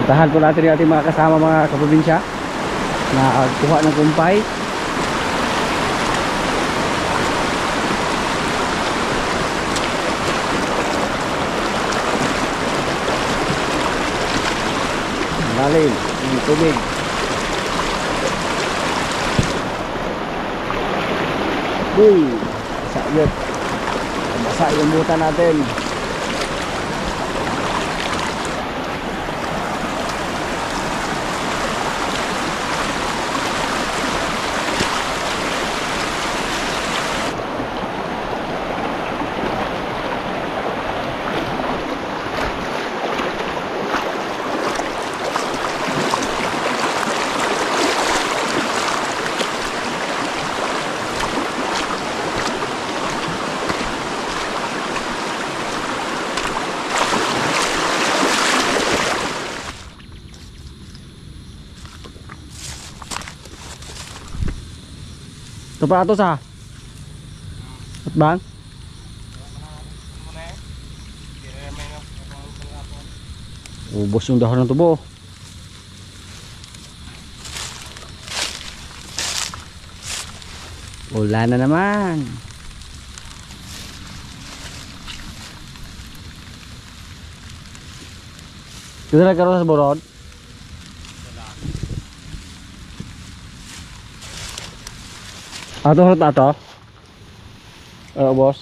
Puntahan po natin yung ating mga kasama, mga kaprobinsya na kuha ng kumpay. Lalim ng tubig. Uy, sayot. Basa yung buta natin. Ito pa ito sa at bang? Ubos yung dahon ng tubo. Ulan na naman. Ito na nagkaroon sa borod. Ato hurot na ito. Oo boss.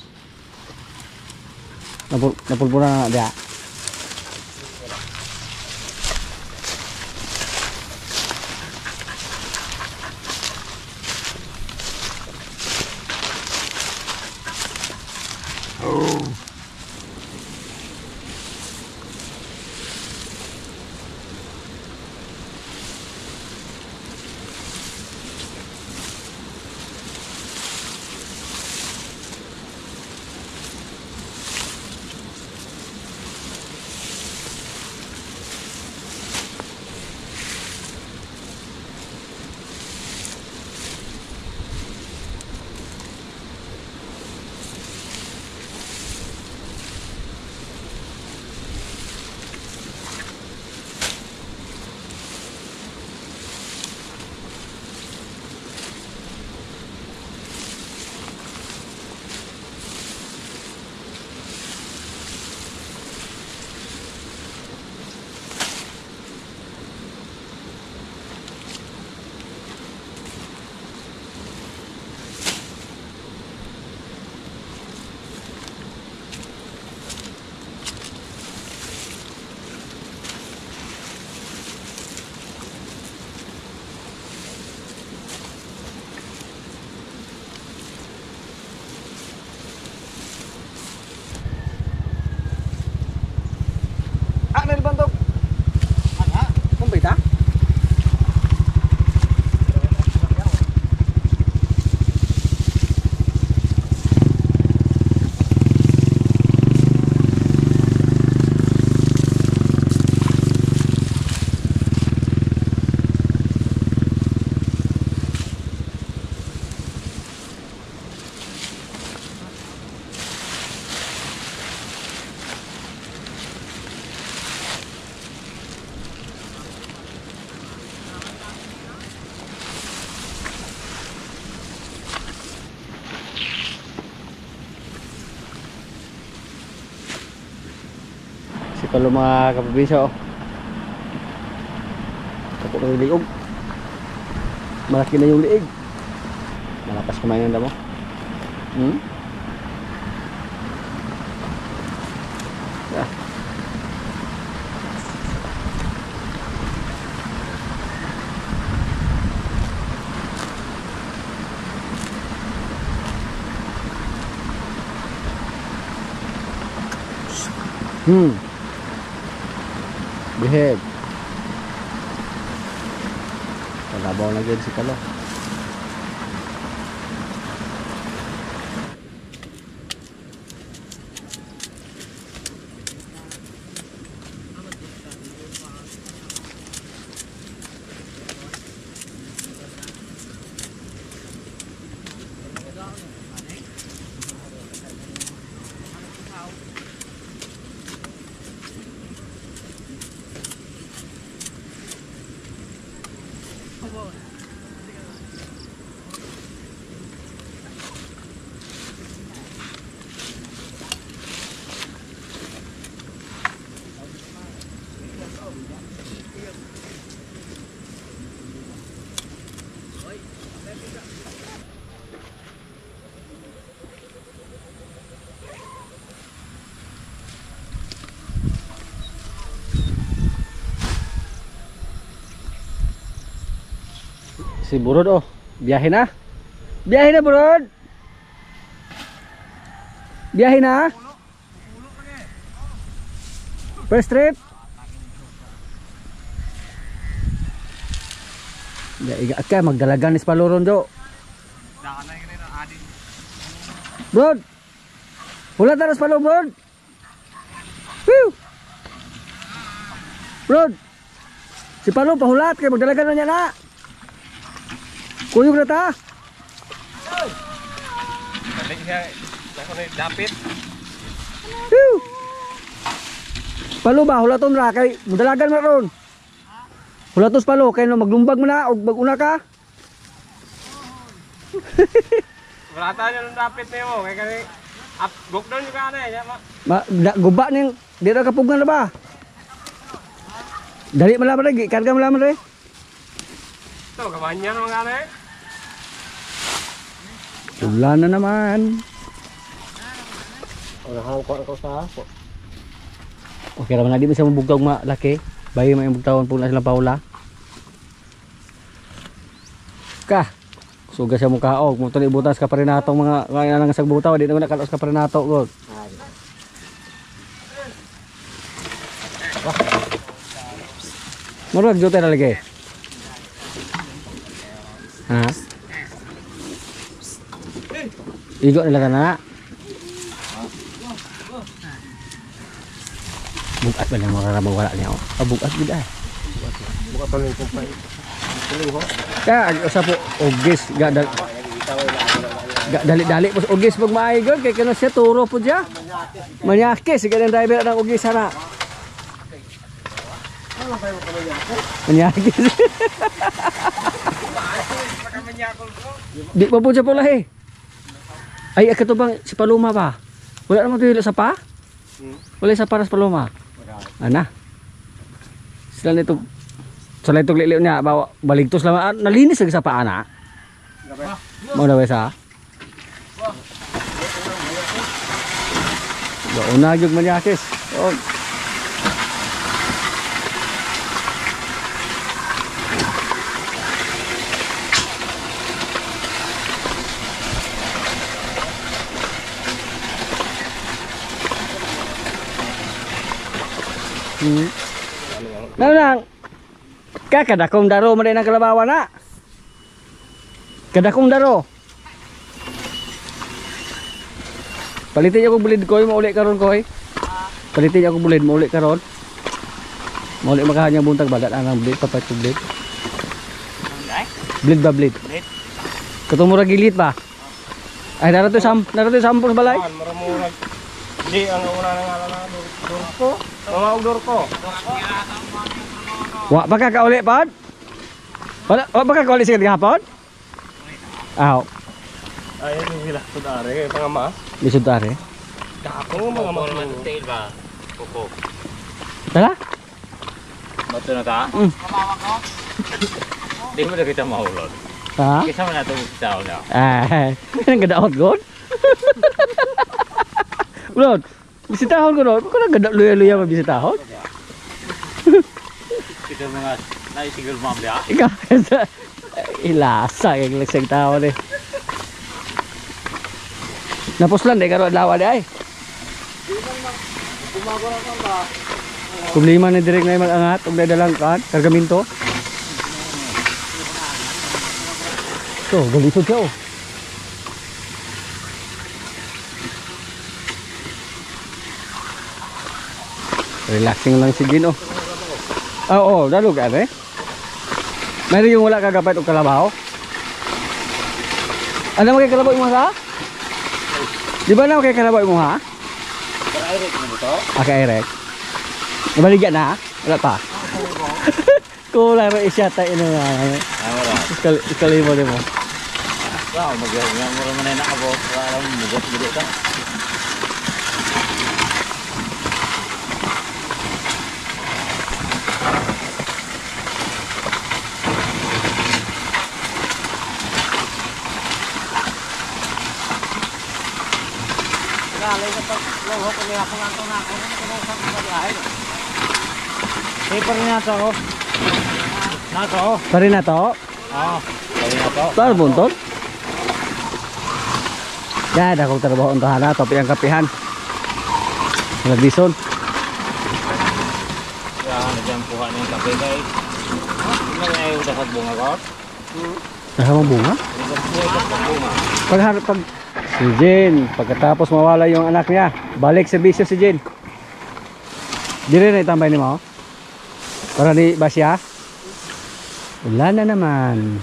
Napulpura na dia. Nilbandok. Ana, kumpay ta? Kalau mga kaprobinsya, kapag ng liog, malaki na yung liig, malakas kumain ng damo. Ah. Behave. Palabaw na dyan si Kalo. Si Burod oh. Biyahe na. Biyahe na Burod. Biyahe na. First trip. Iga ka magdalagan ni Spaluron do. Brod. Hula taras palo Brod. Woo. Brod. Si Palo pahulat kay magdalagan na niya na. Kuyog na ta. Balik siya. Ako na dapit. Woo. Palo ba hulaton ra kay magdalagan na ron. Hulatos Palo kay no maglumbag mo na og mag-una ka. Wala tayo ng dapit niyo kay kani up gok down juga na ya Guba ning di ra kapugan na ba? Dali malaman lagi, karga malaman re. Ito, kabanyan mga ano eh. Ulan na naman. Nakahangko ako sa ako. Okay raman na di mo siya mabugtog malaki. Bayi mo yung bugtawon po na silang paula. Ka. Suga siya mong kaog. Muto ni butas ka pa rin natong mga kaya nang sa butaw. Di na nakalos ka pa rin nato. Marag jote na lagi. Ha? Igo nila ka na. Bukat ba na mararamang wala niya ako? Bukat gud ay. Buka pa rin kumpay. Kaya sa po ogis dali-dali po ogis pag maaygon kay kano siya turo po siya. Manyakis sige ang driver ng ogis sana. Manyakis. Di pa po siya pula eh. Ay akato bang si Paloma ba? Wala naman tuyo sa pa? Wala sa para sa Paloma. Ana. Sila nito sila itong liliw niya baligtos lang nalinis sa paa na. Mau na wesa. Una gyud manyakis. Oh. Nang kadakong daro man din ang kalabawan na. Kadakong daro. Palitin niyo kong bulid koy, mauli karon koy. Palitin niyo kong bulid, mauli karon. Mauli makahanya buntag badat anang bulid papat bulid. Bulid ba bulid? Katumura gilit ba? Ay darato sampung sa balay. Maramurag. Di ang una nang ala dorko. Mga dorko. Wa baka ka uli pod? Wala baka ka uli sa gihapon? Aw. Ay ni sila sudare kay pangama. Bisud are. Ako mga mga tail ba? Kuko. Tara? Bato na ta? Kabawa ko. Di mo na kita mahulog. Ha? Kisa mo na itong tao na. Ang gadaot god. Ulod. Bisitahon ko no. Ko na gada luya-luya mabisitahon. Kita mga naisigil mamaya. Ikaw ilasa kay lagsag tao ni. Napuslan de karo adlaw de ay. Problema ni direk na mag-angat og dalang kan kargamento. So, galisod siya oh. Relaxing lang si Gino. Oo, dalog ate. Mayroon yung wala kagapit o kalabaw. Ano mo kay kalabaw mo ha? Di ba na kay kalabaw mo ha? Para-irek mo dito? Aka-irek. Nabaligyan na? Wala pa? Kulang rin isya tayo na nga. Wala. Iskali mo din mo. Wow, mag-iang mo naman na ako. Para mo mugot-mugot ka. Alay sa paglong ko niya kung anto na ako nung sa paglahay. Paper niya to. Nato. Pari na to? Oh. Ayun na to. Saan buntod? Yan, akong trabaho ang tahanan. Topi ang kapihan. Nagdison. Kaya nandiyan puha na yung kape guys. Ano nga yung dapat bunga ko? Nakamang bunga? Pag si Jen, pagkatapos mawala yung anak niya, balik sa bisyo si Jen. Di rin na itambay ni mo? Para ni Basya? Wala na naman.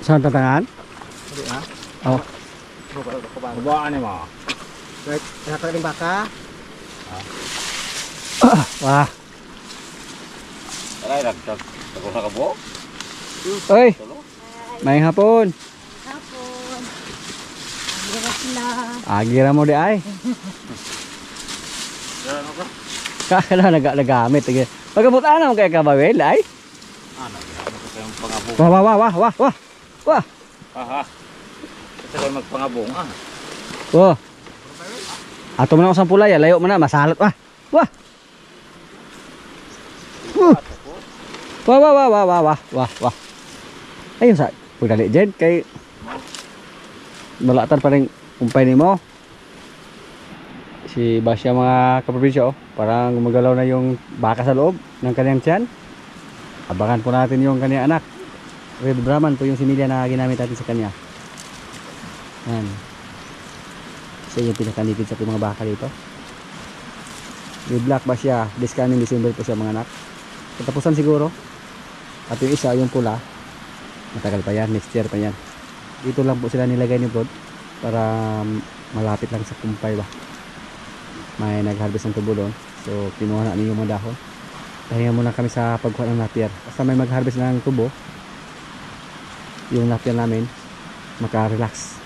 Saan tatangan? Hindi ha? Oh. Babaan ni mo. Right, nakaka rin baka. Wah. Aray, nagtag. Ako na kabo? Oy. May hapon. Hapon. Agira sila. Agira mo di ay. Ano ka? Kala nagamit. Pagkabutaan naman kaya kabawel ay. Ano? Ano ka yung pangabong? Wah, wah, wah, wah, wah, wah. Wah. Aha. Kasi kayo magpangabong ah. Wah. Ato mo na usang pulay, layo mo na, masalat. Wah. Wah. Wah, wah, wah, wah, wah, wah, wah, wah. Ayun sa, pagdali dyan, kay balatan pa rin umpay ni mo. Si Basya mga kaprobinsya, oh, parang gumagalaw na yung baka sa loob ng kanyang tiyan. Abangan po natin yung kanyang anak. Red Brahman po yung similya na ginamit natin sa kanya. Yan. Siya yung pinakanipid sa mga baka dito. May black ba siya? This coming December po siya mga anak. Katapusan siguro. At yung isa, yung pula, matagal pa yan, next year pa yan. Dito lang po sila nilagay ni Brod para malapit lang sa kumpay ba. May nag-harvest ng tubo doon. So kinuha na niyo yung mga dahon. Pahinga muna kami sa pagkuha ng napier. Basta may mag-harvest ng tubo, yung napier namin maka-relax.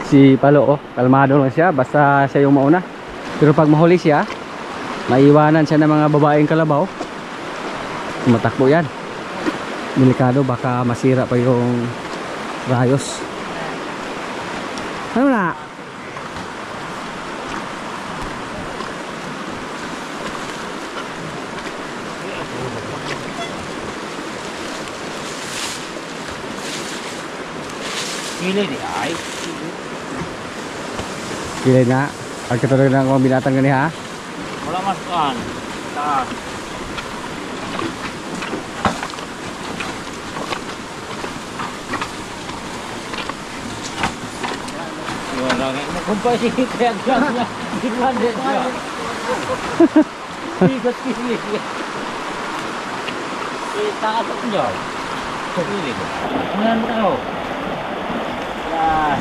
Si Palo, oh, kalmado lang siya, basta siya yung mauna. Pero pag mahuli siya, maiwanan siya ng mga babaeng kalabaw, matakbo yan. Delikado, baka masira pa yung rayos. Ano na? Kili di ay. Kili na. Ang katulad ng mga binatang gani ha. Wala masukan. Taas. Wala nga. Nakumpay si kaya glas niya. Ginlanded niya. Bigat kili. Taas ako niyo. Kili ko. Ano tayo? Yan.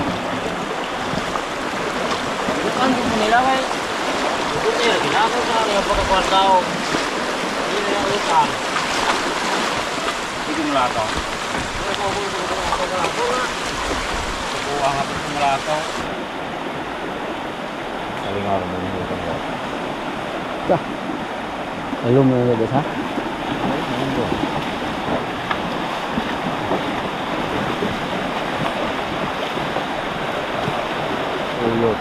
Bukan mo nila kay bukan ginagawa ka ng pagkakwartaw. Hindi na yung utang. Hindi mo lato. Kuha nga po mo lato. Kalingaw mo yung utang ko. Alam mo na ha? Ulot.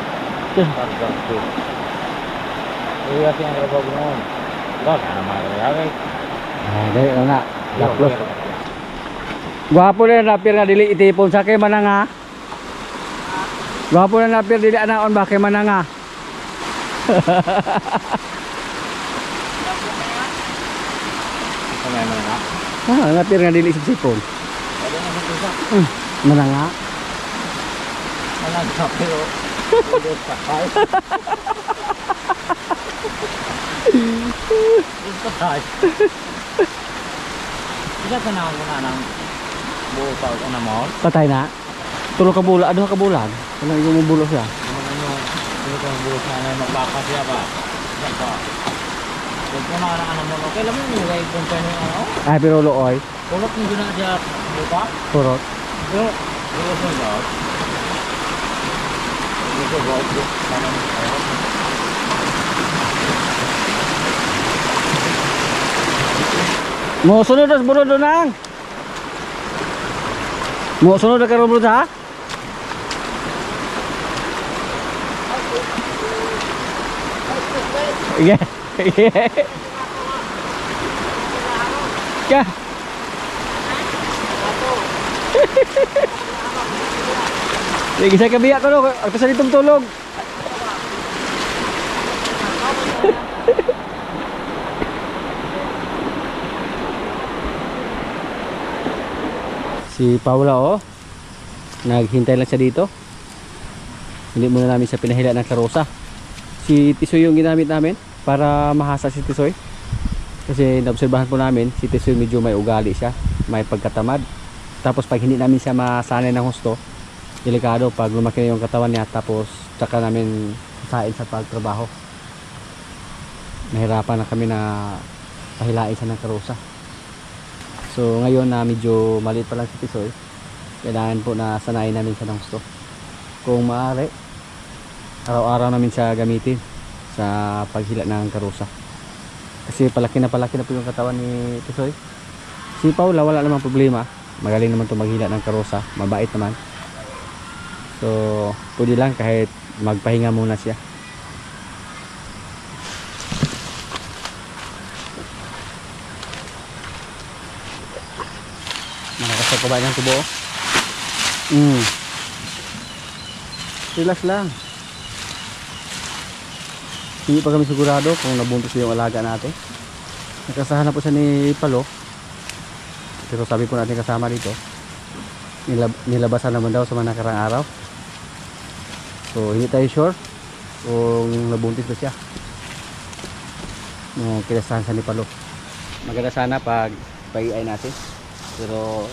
Targa ko. Iya sih yang kerja gunung. Wah, nama ya guys. Ah, dahil na. Laplos. Gwapo na napir nga dili itipon sa kay mananga. Gwapo na napir dili anaon ba kay mananga. Sama yang mana? Ah, napir nga dili sipon. Ada yang bisa. Mananga. Mana tak pero. Udah pakai. Itu pakai. Tidak kenal guna nang buo pa ko na mo. Patay na. Tulo ka bulan, duha ka bulan. Ano yung bulo siya? Ano ko buo na magpapa siya ba? Ba. Kung na anak mo, okay lang mo gay company ano? Ay pero looy. Kulot ni guna dia buka. Turot. Yo, yo sa daw. Ito ba ito? Sana mo. Mo sunod as buro nang. Mo sunod ka ro ha? Sige. Sige. Ka. Sige, saya kabiyak ko no. Ako sa ditong tulog. Si Paula oh. Naghintay lang siya dito. Hindi muna namin siya pinahila ng karosa. Si Tisoy yung ginamit namin para mahasa si Tisoy. Kasi naobserbahan po namin si Tisoy medyo may ugali siya, may pagkatamad. Tapos pag hindi namin siya masanay ng husto, delikado pag lumaki na yung katawan niya, tapos tsaka namin sasain sa pagtrabaho. Nahirapan na kami na pahilain siya ng karosa. So ngayon na medyo maliit pa lang si Tisoy, kailangan po na sanayin namin siya ng husto. Kung maaari, araw-araw namin siya gamitin sa paghila ng karosa. Kasi palaki na po yung katawan ni Tisoy. Si Paula wala namang problema, magaling naman ito maghila ng karosa, mabait naman. So pwede lang kahit magpahinga muna siya. Malakas sa kuba ng tubo. Relax lang. Hindi pa kami sigurado kung nabuntis yung alaga natin. Nakasahan na po siya ni Palo. Pero sabi po natin kasama dito, nilabasan naman daw sa mga nakarang araw. So hindi tayo sure kung nabuntis ba siya. No, kinasahan siya ni Palo. Maganda sana pag pag-iay natin. Pero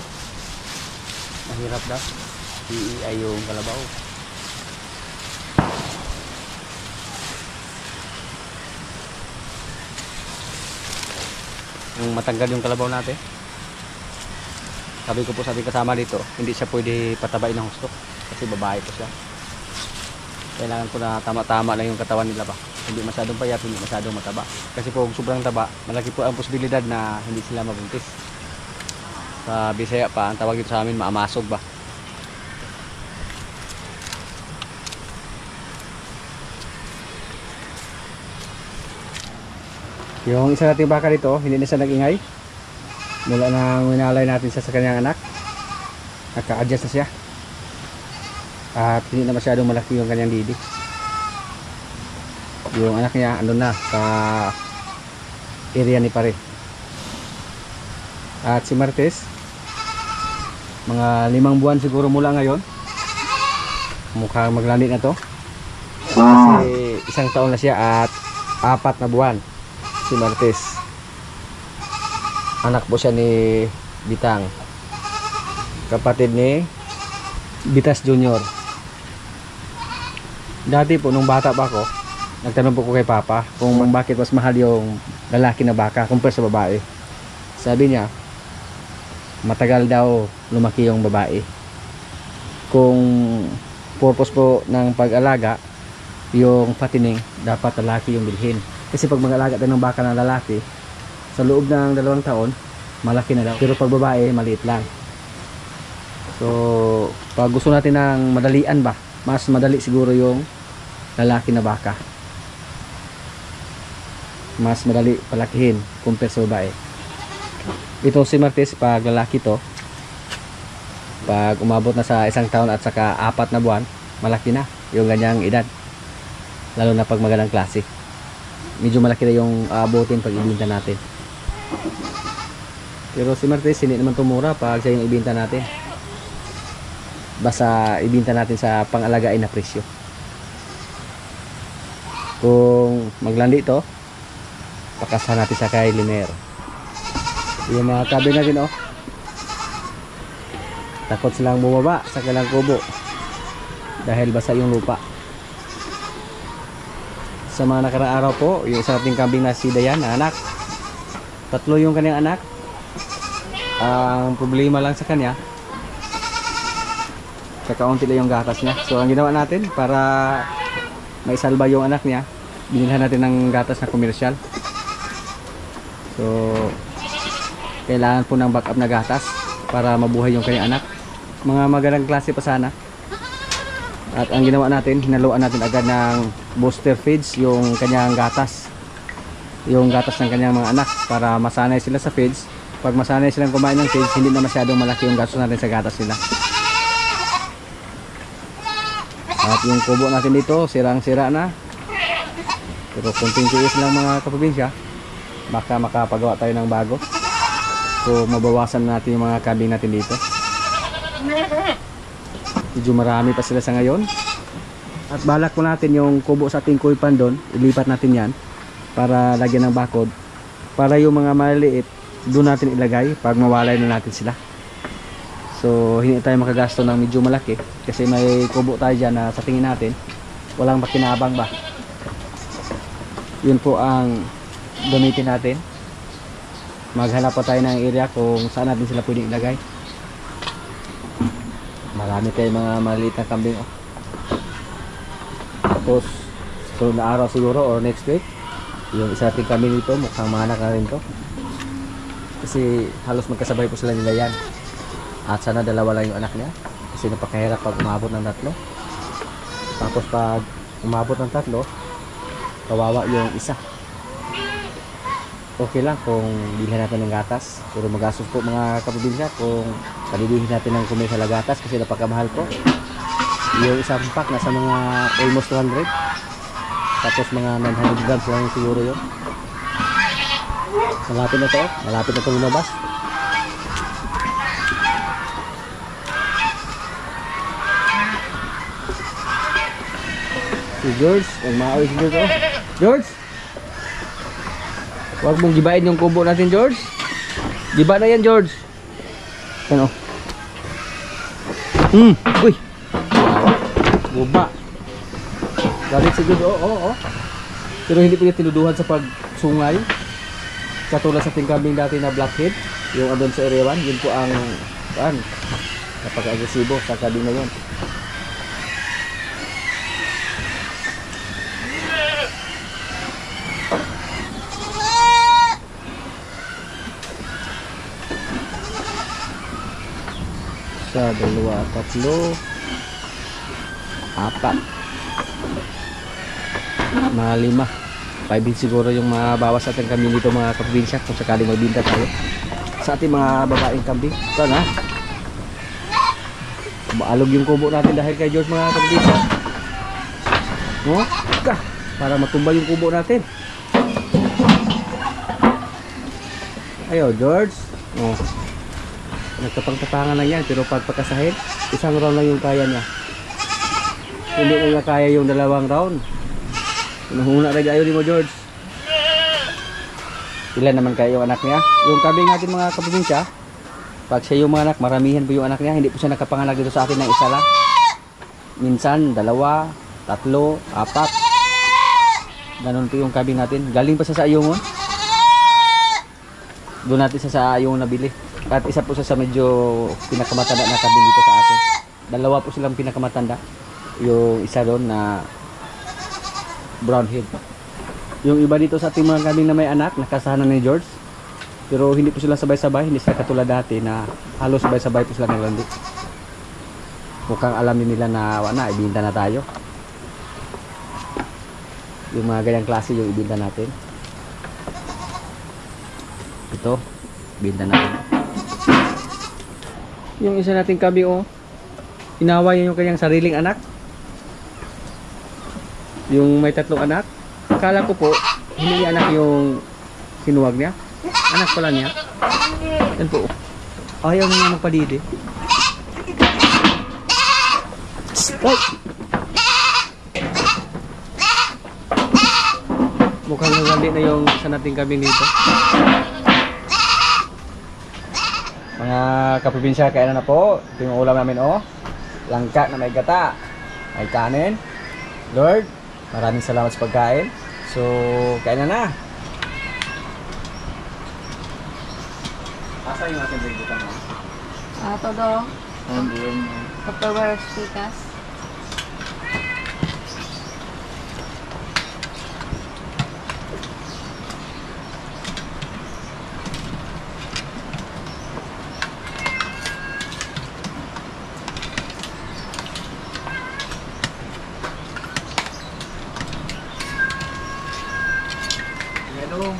mahirap daw. I-iay yung kalabaw. Yung matanggal yung kalabaw natin. Sabi ko po sa ating kasama dito, hindi siya pwede patabain ng husto kasi babae po siya. Kailangan ko na tama-tama lang yung katawan nila ba. Hindi masyadong payat, hindi masyadong mataba. Kasi po kung sobrang taba, malaki po ang posibilidad na hindi sila mabuntis. Sa Bisaya pa, ang tawag dito sa amin, maamasog ba. Yung isa nating baka dito, hindi na siya nag-ingay. Mula nang winalay natin siya sa kanyang anak, naka-adjust na siya. At hindi na masyadong malaki yung kanyang didi. Yung anak niya, ano na, sa area ni pare. At si Martes, mga 5 buwan siguro mula ngayon. Mukhang maglandi na to. Kasi 1 taon na siya at 4 na buwan. Si Martes, anak po siya ni Bitang, kapatid ni Bitas Junior. Dati po nung bata pa ako, nagtanong po ko kay Papa kung bakit mas mahal yung lalaki na baka kumpara sa babae. Sabi niya matagal daw lumaki yung babae. Kung purpose po ng pag-alaga, yung patining dapat lalaki yung bilhin. Kasi pag mag-alaga tayo ng baka ng lalaki, sa loob ng 2 taon, malaki na daw. Pero pag babae, maliit lang. So, pag gusto natin ng madalian ba, mas madali siguro yung lalaki na baka. Mas madali palakihin compare sa babae. Ito si Martes, pag lalaki to, pag umabot na sa 1 taon at saka 4 na buwan, malaki na yung ganyang edad. Lalo na pag magandang klase. Medyo malaki na yung abutin pag ibinta natin. Pero si Martes hindi naman tumura pag siya yung ibinta natin. Basta ibinta natin sa pang-alagain na presyo. Kung maglandi ito, pakasahan natin sa kay Liner. Yung mga kabe natin oh, takot silang bumaba sa kailang kubo dahil basa yung lupa. Sa mga nakaraang araw po, yung isa nating kambing na si Dayan na anak, 3 yung kanyang anak. Ang problema lang sa kanya, kakaunti lang yung gatas niya. So ang ginawa natin para maisalba yung anak niya, binilhan natin ng gatas na komersyal. So kailangan po ng backup na gatas para mabuhay yung kanyang anak. Mga magandang klase pa sana. At ang ginawa natin, hinaluan natin agad ng booster feeds yung kanyang gatas yung gatas ng kanyang mga anak para masanay sila sa feeds. Pag masanay silang kumain ng feeds, hindi na masyadong malaki yung gastos natin sa gatas nila. At yung kubo natin dito, sirang-sira na. Pero kunting tiis lang mga kaprobinsya, baka makapagawa tayo ng bago. So mabawasan natin yung mga kambing natin dito. Medyo marami pa sila sa ngayon. At balak po natin yung kubo sa ating kuipan doon, ilipat natin yan para lagyan ng bakod. Para yung mga maliliit, doon natin ilagay pag mawalay na natin sila. So hindi tayo makagasto ng medyo malaki kasi may kubo tayo dyan na sa tingin natin walang makinabang ba. Yun po ang gamitin natin. Maghanap pa tayo ng area kung saan natin sila pwedeng ilagay. Marami tayong mga maliit na kambing. Tapos sunod na araw siguro or next week, yung isa nating kambing dito mukhang maanak na rin to. Kasi halos magkasabay po sila nila yan. At sana dalawa lang yung anak niya kasi napakahirap pag umabot ng 3. Tapos pag umabot ng 3, kawawa yung isa. Okay lang kung bilhin natin ng gatas, pero magastos po mga kaprobinsya kung palibihin natin ng kumay sa lagatas kasi napakamahal po. Yung isang pack nasa mga almost 200, tapos mga 900 grams lang siguro yun. Malapit na to, malapit na itong lumabas. Si George, ang maawis si George. George! Huwag mong gibain yung kubo natin, George. Giba na yan, George. Ano? Uy! Guba. Galit si George, oo. Pero hindi po niya tinuduhan sa pagsungay. Katulad sa tingkambing dati na blackhead, yung andun sa area 1, yun po ang napaka-agresibo sa kambing na yun. Sa 2, 3, 4, mga 5 din siguro yung mabawas natin kambing dito mga kaprobinsya kung sakaling magbinta tayo sa ating mga babaeng kambing. Ito na, maalog yung kubo natin dahil kay George mga kaprobinsya. Para matumba yung kubo natin. Ayo George. Nagtapang-tapangan lang yan, pero pag pagkasahin, isang round lang yung kaya niya. Hindi na niya kaya yung 2 round. Nahuna rin ayaw mo, George. Ilan naman kayo yung anak niya? Yung kambing natin mga kaprobinsya, pag siya yung mga anak, maramihan po yung anak niya. Hindi po siya nakapanganak dito sa atin ng isa lang. Minsan 2, 3, 4. Ganun po yung kambing natin. Galing pa siya sa ayungon. Doon natin siya sa ayungon nabili. At isa po siya sa medyo pinakamatanda na kambing dito sa atin. 2 po silang pinakamatanda. Yung isa doon na brown head. Yung iba dito sa ating mga kambing na may anak, nakasahanan ni George. Pero hindi po sila sabay-sabay, hindi sila katulad dati na halos sabay-sabay po sila nalandi. Mukhang alam din nila na ibinta na tayo. Yung mga ganyang klase yung ibinta natin. Ito, ibinta natin. Yung isa nating kambing, inaway yung kanyang sariling anak. Yung may 3 anak. Akala ko po, hindi anak yung sinuwag niya. Anak pala niya. Yan po. Ayaw niya magpadidi. Ay! Mukhang nagali na yung isa nating kambing dito. Mga kaprobinsya, kaya na po. Ito yung ulam namin, langka na may gata. May kanin. Lord, maraming salamat sa pagkain. So, kain na. Asa yung ating bigbutan mo? Todo. Tupperware pikas. Hello.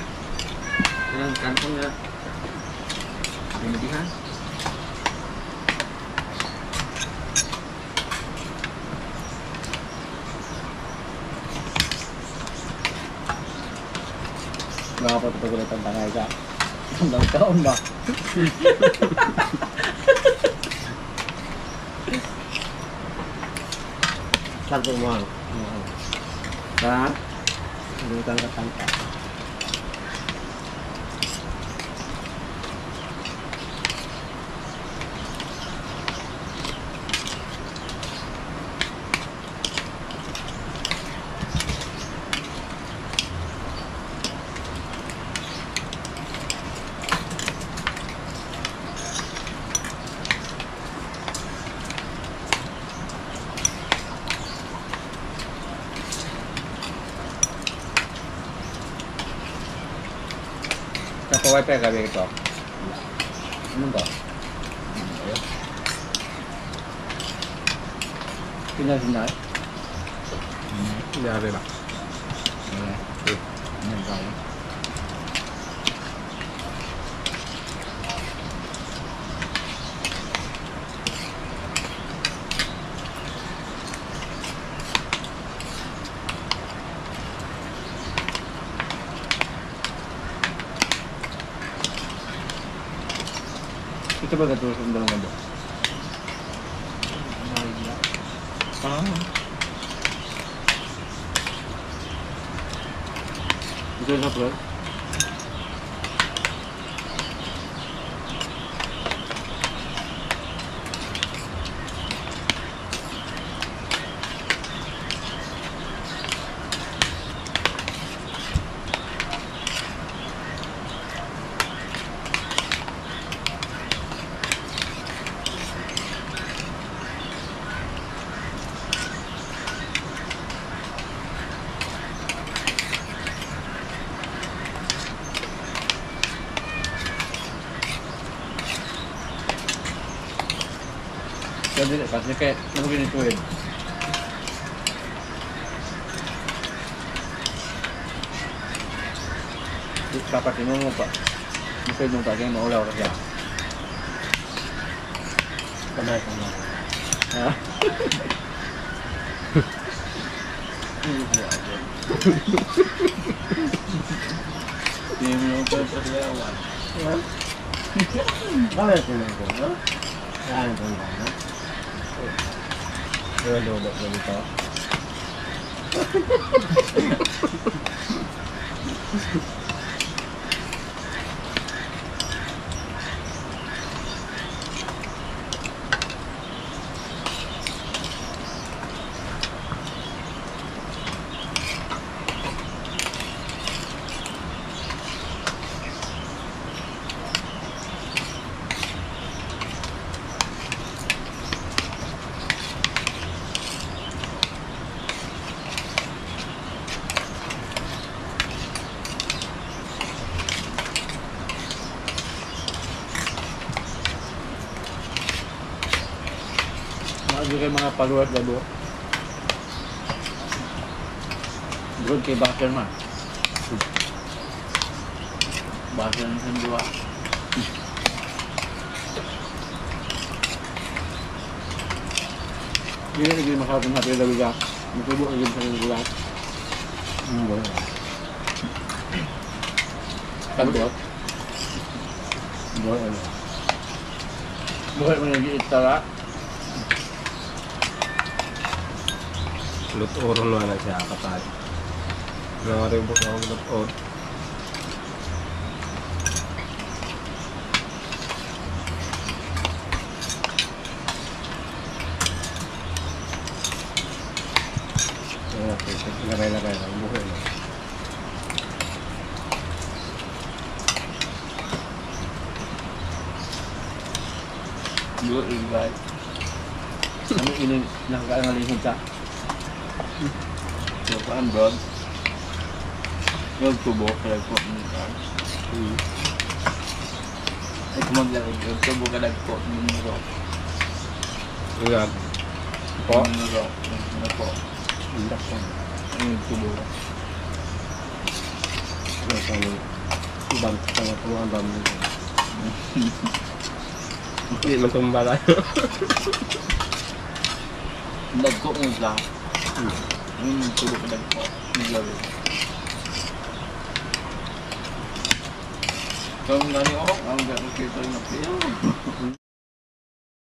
Pinipihan. Nakapatutugulit ang tangay ka. Hanggang taon ba? Sardo mo ang. Ha? Lutan ka tangka. Sa wifi ka ito. Ano ba? Pinag-sinay? Yari ba? Yan tayo. Ito ba katulad ng dalawang ganda? Ito na bro? Jadi kasi kayak ano ganito eh. Dapat mo pa. Mungkin nung bagay maulaw ka siya. Kamay ka na. Ha? Hindi mo yung pagkakayawan. Kamay ka na ito, no? Yan ito na, no? Lolo ko dito. Mga kayo mga followers lalo. Broad kay Bakter man. Bakter ng sandua. Hindi na naging makakapin natin yung lawiga. Magtubo naging sa yung gulat. Boleh. Kandot. Boleh. Buhay mo naging itara. Lut urun mana siya katay. Naribot ako lut urun. Lagay lang buhay na. Buhay ilagay. Ano ini nakakaangalingin sa? So, paan bro? Yung tubo, kaya po nito. Ay, kumaglalagay. Yung tubo ka nagpo nito. Ingat. Po? Nito. Ano po? Ingat po. Yung tubo. Ibang tanga-tanga ang dami nito. Hindi man tumba tayo. Nagko mo lang. Tulog ko nagko. Naglaro. Kung nani ako, ang gano'n kita na siya.